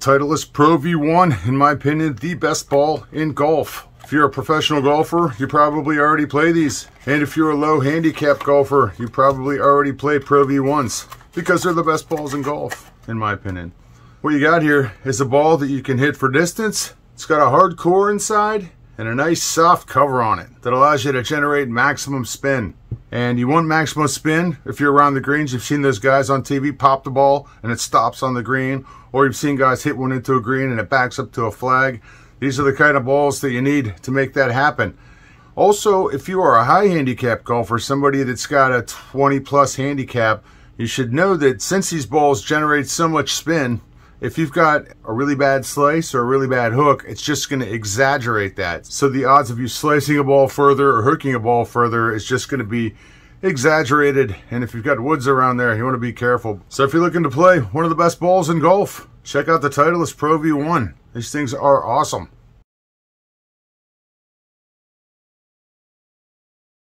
Titleist Pro V1, in my opinion, the best ball in golf. If you're a professional golfer, you probably already play these. And if you're a low handicap golfer, you probably already play Pro V1s because they're the best balls in golf, in my opinion. What you got here is a ball that you can hit for distance. It's got a hard core inside and a nice soft cover on it that allows you to generate maximum spin. And you want maximum spin if you're around the greens. You've seen those guys on TV pop the ball and it stops on the green, or you've seen guys hit one into a green and it backs up to a flag. These are the kind of balls that you need to make that happen. Also, if you are a high handicap golfer, somebody that's got a 20 plus handicap, you should know that since these balls generate so much spin, if you've got a really bad slice or a really bad hook, it's just going to exaggerate that. So the odds of you slicing a ball further or hooking a ball further is just going to be exaggerated. And if you've got woods around there, you want to be careful. So if you're looking to play one of the best balls in golf, check out the Titleist Pro V1. These things are awesome.